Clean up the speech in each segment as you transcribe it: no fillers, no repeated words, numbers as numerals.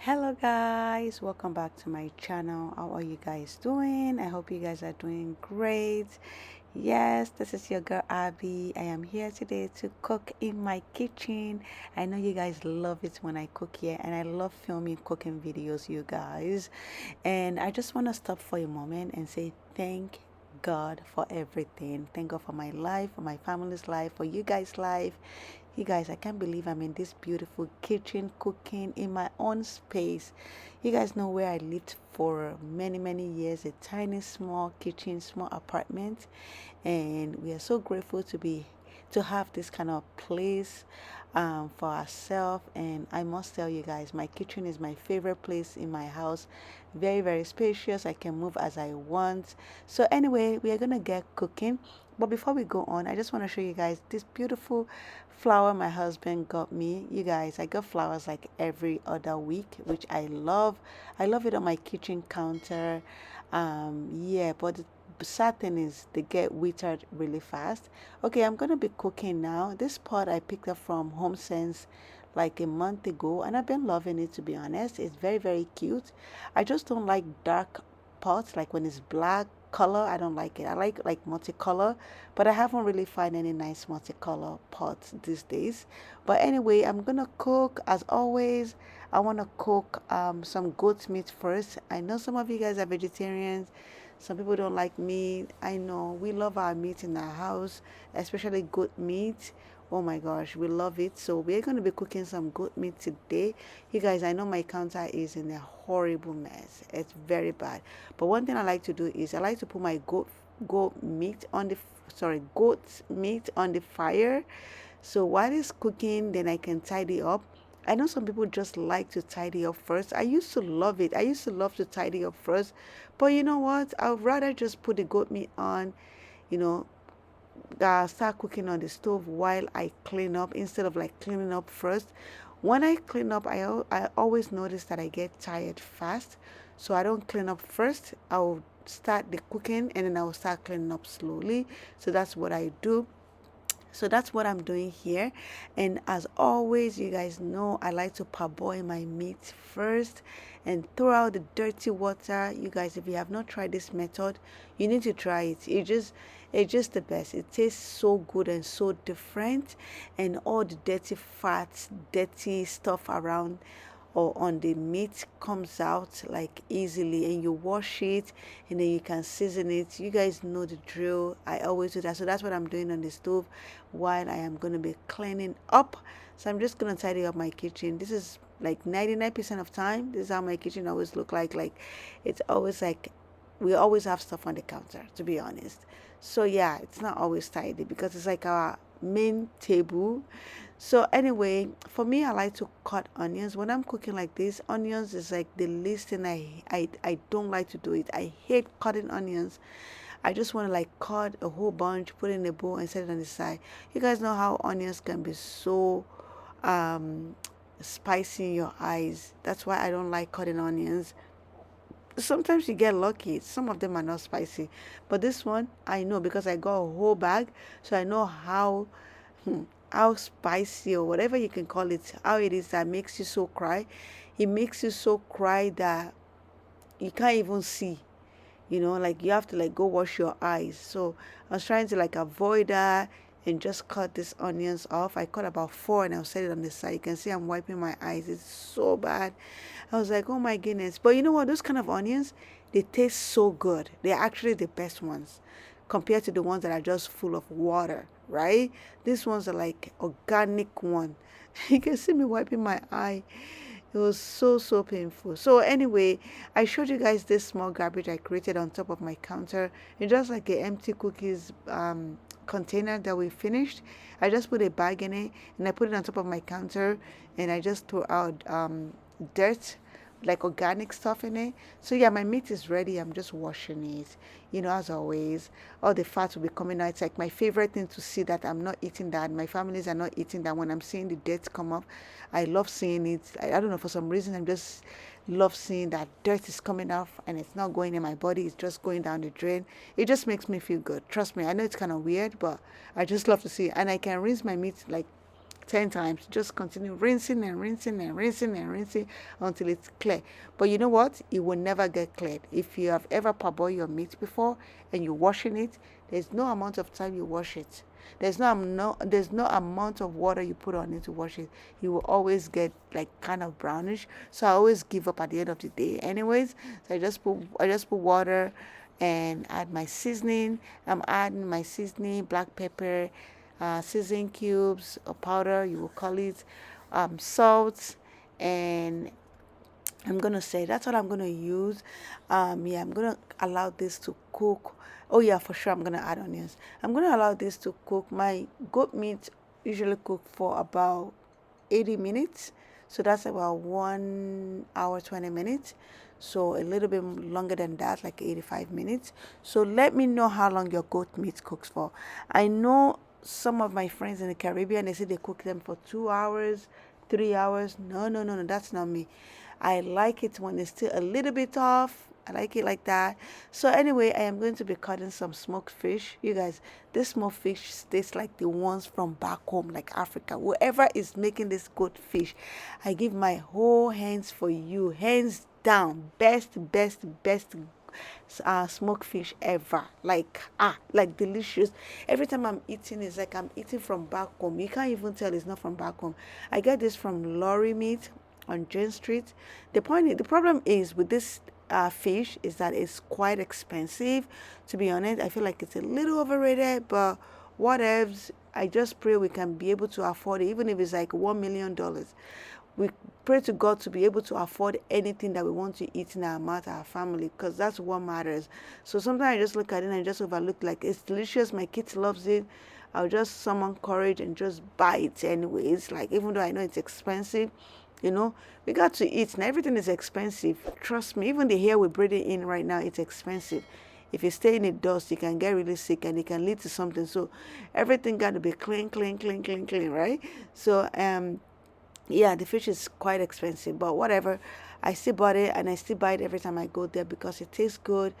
Hello guys, welcome back to my channel. How are you guys doing? I hope you guys are doing great. Yes, this is your girl Abby. I am here today to cook in my kitchen. I know you guys love it when I cook here, and I love filming cooking videos, you guys. And I just want to stop for a moment and say thank God for everything. Thank God for my life, for my family's life, for you guys' life. You guys, I can't believe I'm in this beautiful kitchen cooking in my own space. You guys know where I lived for many, many years, a tiny, small kitchen, small apartment. And we are so grateful to have this kind of place for ourselves. And I must tell you guys, my kitchen is my favorite place in my house. Very, very spacious. I can move as I want. So anyway, we are gonna get cooking. But before we go on, I just want to show you guys this beautiful flower my husband got me. You guys, I got flowers like every other week, which I love. I love it on my kitchen counter. Yeah, but the sad thing is they get withered really fast. Okay, I'm gonna be cooking now. This pot I picked up from Home Sense like a month ago, and I've been loving it, to be honest. It's very, very cute. I just don't like dark pots, like when it's black color. I don't like it. I like multicolor, but I haven't really found any nice multicolor pots these days. But anyway, I'm gonna cook as always. I want to cook some goat meat first. I know some of you guys are vegetarians. Some people don't like meat. I know we love our meat in our house, especially goat meat. Oh my gosh, we love it. So we're going to be cooking some goat meat today. You guys, I know my counter is in a horrible mess. It's very bad. But one thing I like to do is I like to put my goat meat on the goat's meat on the fire. So while it's cooking, then I can tidy up. I know some people just like to tidy up first. I used to love it. I used to love to tidy up first. But you know what? I would rather just put the goat meat on, you know, start cooking on the stove while I clean up instead of like cleaning up first. When I clean up, I always notice that I get tired fast. So I don't clean up first. I'll start the cooking and then I'll start cleaning up slowly. So that's what I do. So that's what I'm doing here. And as always, you guys know I like to parboil my meat first and throw out the dirty water. You guys, if you have not tried this method, you need to try it. It's just the best. It tastes so good and so different, and all the dirty fats, dirty stuff around or on the meat comes out like easily, and you wash it and then you can season it. You guys know the drill. I always do that. So that's what I'm doing on the stove while I am going to be cleaning up. So I'm just going to tidy up my kitchen. This is like 99% of time, this is how my kitchen always look like it's always like we always have stuff on the counter, to be honest. So yeah, it's not always tidy because it's like our main table. So anyway, for me, I like to cut onions. When I'm cooking like this, onions is like the least thing I don't like to do it. I hate cutting onions. I just want to like cut a whole bunch, put it in a bowl and set it on the side. You guys know how onions can be so um spicy in your eyes. That's why I don't like cutting onions. Sometimes you get lucky. Some of them are not spicy, but this one I know because I got a whole bag, so I know how spicy or whatever you can call it, how it is that makes you so cry. It makes you so cry that you can't even see. Like you have to like go wash your eyes. So I was trying to like avoid that and just cut these onions off. I cut about four and I'll set it on the side. You can see I'm wiping my eyes. It's so bad. I was like, oh my goodness. But you know what? Those kind of onions, they taste so good. They're actually the best ones compared to the ones that are just full of water, right? These ones are like organic one. You can see me wiping my eye. It was so, so painful. So anyway, I showed you guys this small garbage I created on top of my counter. It's just like an empty cookies container that we finished. I just put a bag in it and I put it on top of my counter, and I just threw out dirt, like organic stuff in it. So yeah, my meat is ready. I'm just washing it. As always, all the fat will be coming out. It's like my favorite thing to see that I'm not eating that. My families are not eating that. When I'm seeing the dirt come up, I love seeing it. I don't know, for some reason, I'm just love seeing that dirt is coming off and it's not going in my body. It's just going down the drain. It just makes me feel good. Trust me. I know it's kind of weird, but I just love to see it. And I can rinse my meat like 10 times. Just continue rinsing and rinsing and rinsing and rinsing until it's clear. But you know what? It will never get cleared. If you have ever parboiled your meat before and you're washing it, there's no amount of time you wash it. There's no amount of water you put on it to wash it. You will always get like kind of brownish. So I always give up at the end of the day. Anyways, so I just put water and add my seasoning. I'm adding my seasoning, black pepper, seasoning cubes or powder, you will call it, salt, and I'm gonna say that's what I'm gonna use. Yeah, I'm gonna allow this to cook. Oh yeah, for sure I'm gonna add onions. I'm gonna allow this to cook. My goat meat usually cook for about 80 minutes, so that's about 1 hour 20 minutes. So a little bit longer than that, like 85 minutes. So let me know how long your goat meat cooks for. I know some of my friends in the Caribbean, they say they cook them for 2 hours, 3 hours. No, no, no, no, that's not me. I like it when it's still a little bit off. I like it like that. So anyway, I am going to be cutting some smoked fish. You guys, this smoked fish tastes like the ones from back home, like Africa. Whoever is making this good fish, I give my whole hands for you. Hands down. Best, best, best smoked fish ever. Like delicious. Every time I'm eating, it's like I'm eating from back home. You can't even tell it's not from back home. I get this from Lorry Meat on Jane Street. The problem is with this fish is that it's quite expensive. To be honest, I feel like it's a little overrated, but whatevs. I just pray we can be able to afford it, even if it's like $1 million. We pray to God to be able to afford anything that we want to eat in our mouth, our family, because that's what matters. So sometimes I just look at it and I just overlook, like, it's delicious, my kids loves it. I'll just summon courage and just buy it anyways. Like, even though I know it's expensive, we got to eat. Now everything is expensive. Trust me, even the air we're breathing in right now, it's expensive. If you stay in the dust, you can get really sick and it can lead to something. So everything got to be clean, clean, clean, clean, clean, right? So yeah, the fish is quite expensive, but whatever. I still bought it and I still buy it every time I go there because it tastes good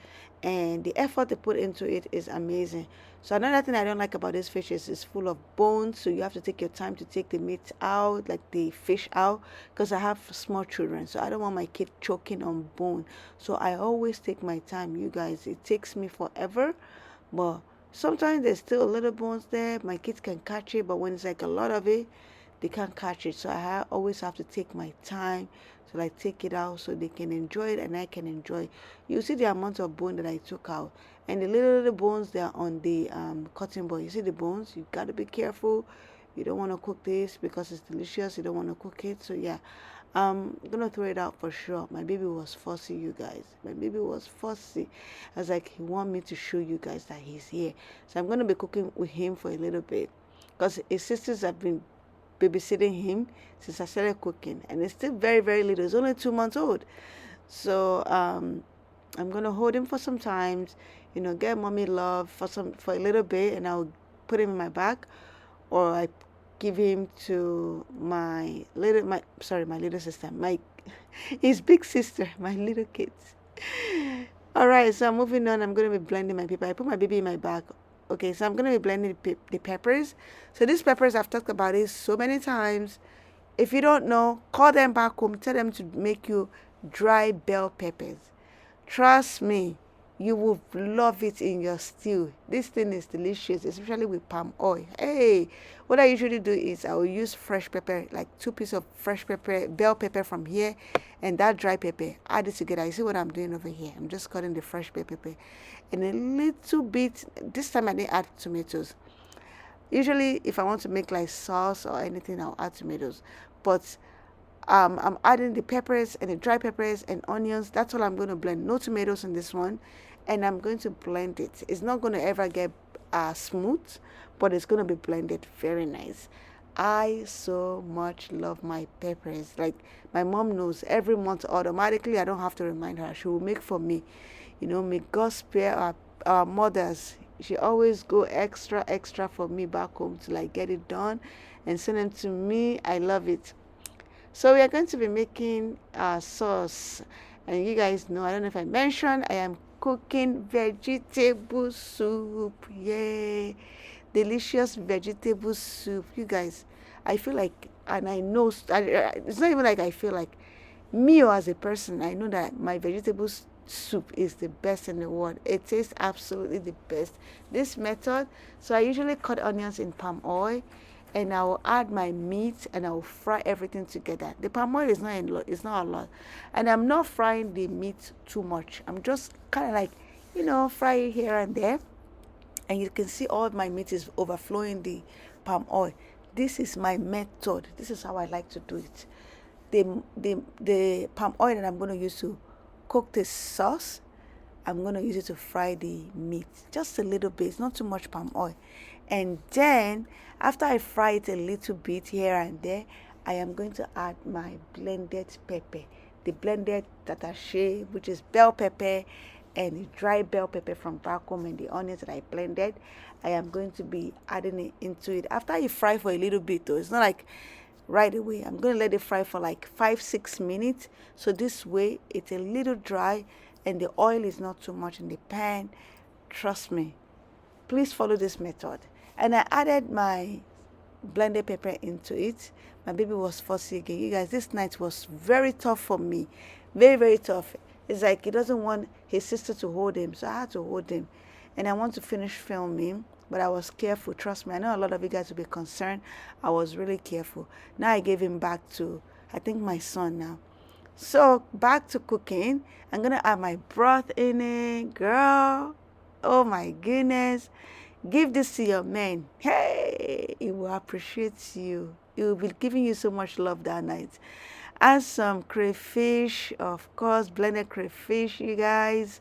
and the effort they put into it is amazing. So another thing I don't like about this fish is it's full of bones, so you have to take your time to take the meat out, like the fish out, because I have small children, so I don't want my kid choking on bone. So I always take my time, you guys. It takes me forever, but sometimes there's still a little bones there. My kids can catch it, but when it's like a lot of it, they can't catch it. So always have to take my time to like take it out so they can enjoy it and I can enjoy. You see the amount of bone that I took out, and the little bones that are on the cutting board. You see the bones. You got to be careful. You don't want to cook this because it's delicious. You don't want to cook it. So yeah, I'm gonna throw it out for sure. My baby was fussy, you guys. My baby was fussy. I was like, he want me to show you guys that he's here. So I'm gonna be cooking with him for a little bit because his sisters have been babysitting him since I started cooking, and it's still very, very little. It's only 2 months old. So I'm gonna hold him for some times, get mommy love for a little bit, and I'll put him in my bag, or I give him to my little sister, his big sister, my little kids. All right, so I'm moving on. I'm gonna be blending my pepper. I put my baby in my bag. Okay, so I'm going to be blending the peppers. So these peppers, I've talked about it so many times. If you don't know, call them back home. Tell them to make you dry bell peppers. Trust me, you will love it in your stew. This thing is delicious, especially with palm oil. Hey, what I usually do is I will use fresh pepper, like 2 pieces of fresh pepper, bell pepper from here, and that dry pepper. Add it together. You see what I'm doing over here? I'm just cutting the fresh pepper and a little bit. This time I didn't add tomatoes. Usually, if I want to make like sauce or anything, I'll add tomatoes. But I'm adding the peppers and the dry peppers and onions. That's all I'm going to blend. No tomatoes in this one. And I'm going to blend it. It's not going to ever get smooth, but it's going to be blended very nice. I so much love my peppers. Like, my mom knows every month automatically. I don't have to remind her. She will make for me. May God spare our mothers. She always go extra for me back home to like get it done and send them to me. I love it. So we are going to be making sauce. And you guys know, I don't know if I mentioned, I am cooking vegetable soup. Yay! Delicious vegetable soup. You guys, I feel like, and I know, it's not even like I feel like, me or as a person, I know that my vegetables soup is the best in the world. It tastes absolutely the best. This method, so I usually cut onions in palm oil, and I will add my meat and I will fry everything together. The palm oil is not a lot, it's not a lot, and I'm not frying the meat too much. I'm just kind of like, fry it here and there, and you can see all my meat is overflowing the palm oil. This is my method. This is how I like to do it. The palm oil that I'm going to use to cook this sauce, I'm going to use it to fry the meat, just a little bit, not too much palm oil. And then after I fry it a little bit here and there, I am going to add my blended pepper, the blended tatache, which is bell pepper and the dry bell pepper from back home, and the onions that I blended. I am going to be adding it into it after you fry for a little bit, though. It's not like right away. I'm going to let it fry for like 5-6 minutes, so this way it's a little dry and the oil is not too much in the pan. Trust me, please follow this method. And I added my blended pepper into it. My baby was fussy again. You guys, this night was very tough for me, very, very tough. It's like he doesn't want his sister to hold him, so I had to hold him. And I want to finish filming, but I was careful. Trust me, I know a lot of you guys will be concerned. I was really careful. Now I gave him back to, I think, my son now. So back to cooking. I'm gonna add my broth in it, girl. Oh my goodness. Give this to your man. Hey, he will appreciate you. He will be giving you so much love that night. Add some crayfish, of course, blended crayfish, you guys,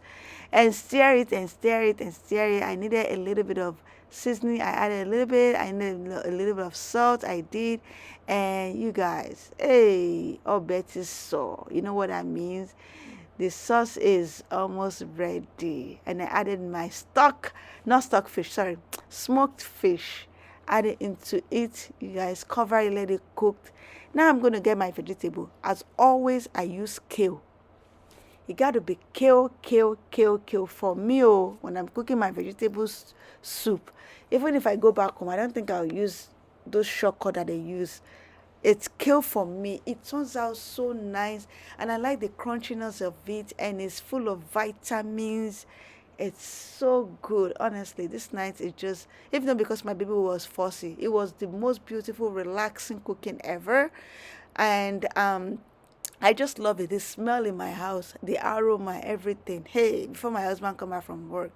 and stir it and stir it and stir it. I needed a little bit of seasoning. I added a little bit. I needed a little bit of salt. I did. And you guys, hey, oh, Betty's so. You know what that means? The sauce is almost ready. And I added my not fish, sorry, smoked fish. Add it into it. You guys, cover it, let it cook. Now I'm going to get my vegetable. As always, I use kale. It got to be kale for me. When I'm cooking my vegetables soup, even if I go back home, I don't think I'll use those shortcut that they use. It's kale for me. It turns out so nice, and I like the crunchiness of it, and it's full of vitamins. It's so good. Honestly, this night it just, even though because my baby was fussy, it was the most beautiful, relaxing cooking ever. And I just love it. The smell in my house, the aroma, everything. Hey, before my husband come back from work,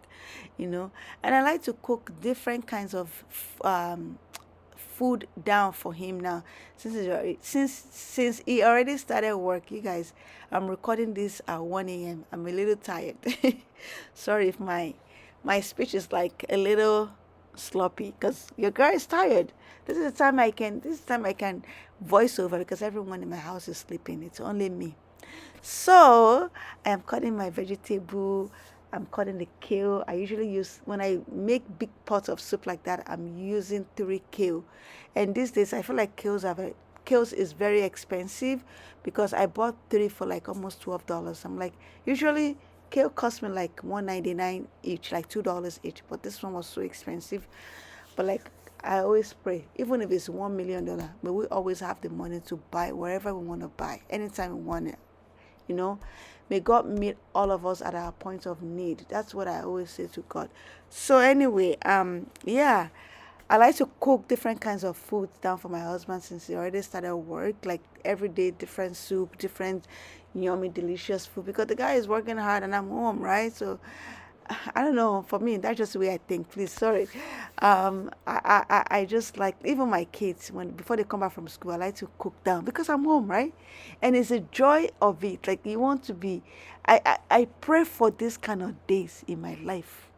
And I like to cook different kinds of food down for him now, since he already started work. You guys, I'm recording this at 1 a.m. I'm a little tired. Sorry if my speech is like a little sloppy, because your girl is tired. This is the time I can voice over, because everyone in my house is sleeping. It's only me. So I am cutting my vegetable. I'm cutting the kale. I usually use, when I make big pots of soup like that, I'm using 3 kale. And these days, I feel like kales is very expensive, because I bought 3 for like almost $12. I'm like, usually kale cost me like $1.99 each, like $2 each. But this one was so expensive. But like, I always pray, even if it's $1 million, but we always have the money to buy wherever we want to buy, anytime we want it. May God meet all of us at our point of need. That's what I always say to God. So anyway, yeah, I like to cook different kinds of food down for my husband since he already started work, like every day, different soup, different yummy, delicious food, because the guy is working hard and I'm home, right? So I don't know. For me, that's just the way I think. Please, sorry. I just like, even my kids, before they come back from school, I like to cook down because I'm home, right? And it's a joy of it. Like, you want to be. I pray for this kind of days in my life.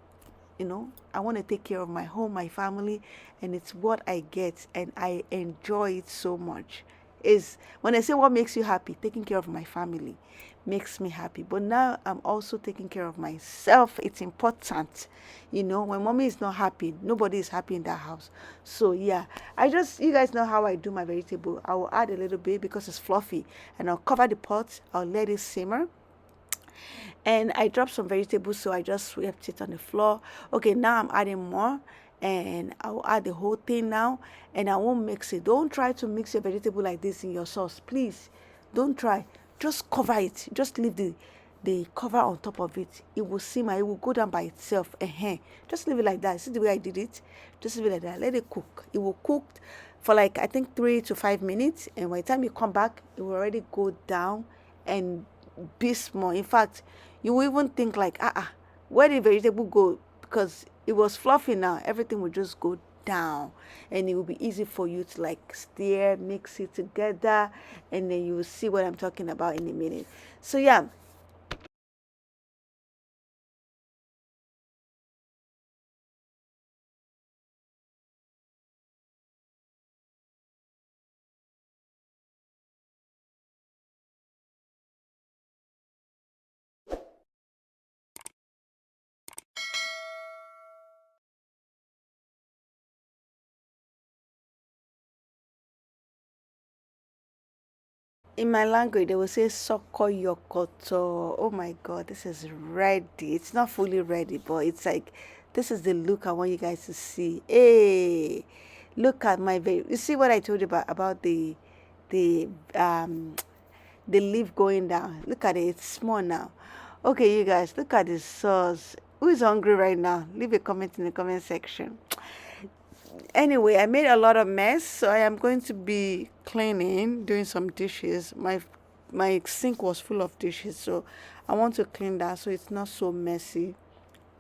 I want to take care of my home, my family, and it's what I get, and I enjoy it so much. Is when I say what makes you happy, taking care of my family makes me happy. But now I'm also taking care of myself. It's important. When mommy is not happy, nobody is happy in that house. So yeah, you guys know how I do my vegetable. I will add a little bit because it's fluffy, and I'll cover the pot. I'll let it simmer. And I dropped some vegetables, so I just swept it on the floor. Okay, now I'm adding more. and I'll add the whole thing now, and I won't mix it. Don't try to mix your vegetable like this in your sauce, please. Don't try. Just cover it. Just leave the cover on top of it. It will simmer. It will go down by itself. Just leave it like that. See the way I did it? Just leave it like that. Let it cook. It will cook for like, I think, 3 to 5 minutes, and by the time you come back, it will already go down and be small. In fact, you will even think like, where did vegetable go? Because it was fluffy now. Everything will just go down, and it will be easy for you to like stir, mix it together, and then you will see what I'm talking about in a minute. So yeah, in my language, they will say "soko yokoto." Oh my God, this is ready. It's not fully ready, but it's like this is the look I want you guys to see. Hey, look at my baby. You see what I told you about the the leaf going down. Look at it. It's small now. Okay, you guys, look at the sauce. Who is hungry right now? Leave a comment in the comment section. Anyway, I made a lot of mess, so I am going to be cleaning, doing some dishes. My sink was full of dishes, so I want to clean that so it's not so messy.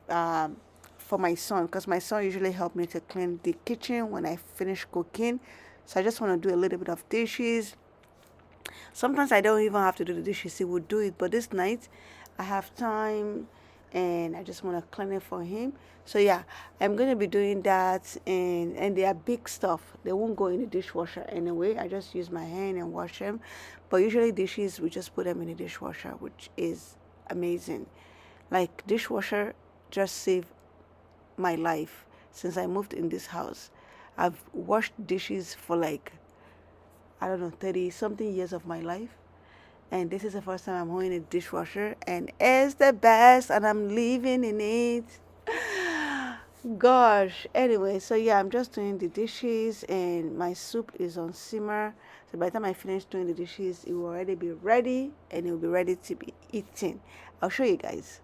Um, for my son, because my son usually help me to clean the kitchen when I finish cooking. So I just want to do a little bit of dishes. Sometimes I don't even have to do the dishes, he would do it. But this night, I have time and I just want to clean it for him. So yeah, I'm going to be doing that. And they are big stuff. They won't go in the dishwasher anyway. I just use my hand and wash them. But usually dishes, we just put them in the dishwasher, which is amazing. Like dishwasher just saved my life since I moved in this house. I've washed dishes for like, I don't know, 30 something years of my life. And this is the first time I'm holding a dishwasher, and it's the best, and I'm living in it. Gosh. Anyway, so yeah, I'm just doing the dishes, and my soup is on simmer. So by the time I finish doing the dishes, it will already be ready, and it will be ready to be eaten. I'll show you guys.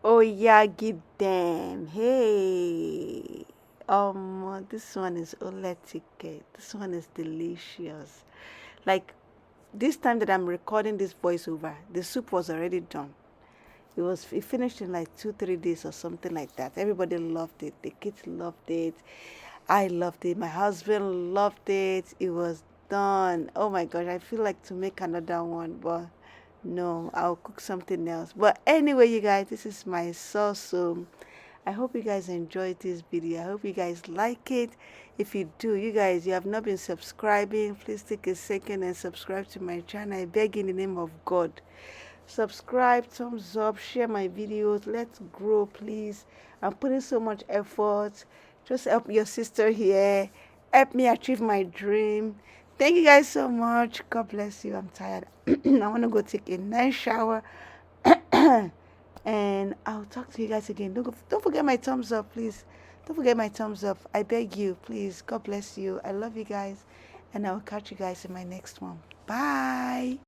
Oh yeah, give them. Hey. This one is oletike. This one is delicious. Like this time that I'm recording this voiceover, the soup was already done. It finished in like 2 3 days or something like that. Everybody loved it. The kids loved it. I loved it. My husband loved it. It was done. Oh my gosh, I feel like to make another one, but no, I'll cook something else. But anyway, you guys, this is my sauce. So I hope you guys enjoyed this video. I hope you guys like it. If you do, you guys, you have not been subscribing, please take a second and subscribe to my channel. I beg in the name of God. Subscribe, thumbs up, share my videos. Let's grow, please. I'm putting so much effort. Just help your sister here. Help me achieve my dream. Thank you guys so much. God bless you. I'm tired. I want to go take a nice shower. And I'll talk to you guys again. Don't forget my thumbs up, please. Don't forget my thumbs up. I beg you, please. God bless you. I love you guys. And I'll catch you guys in my next one. Bye.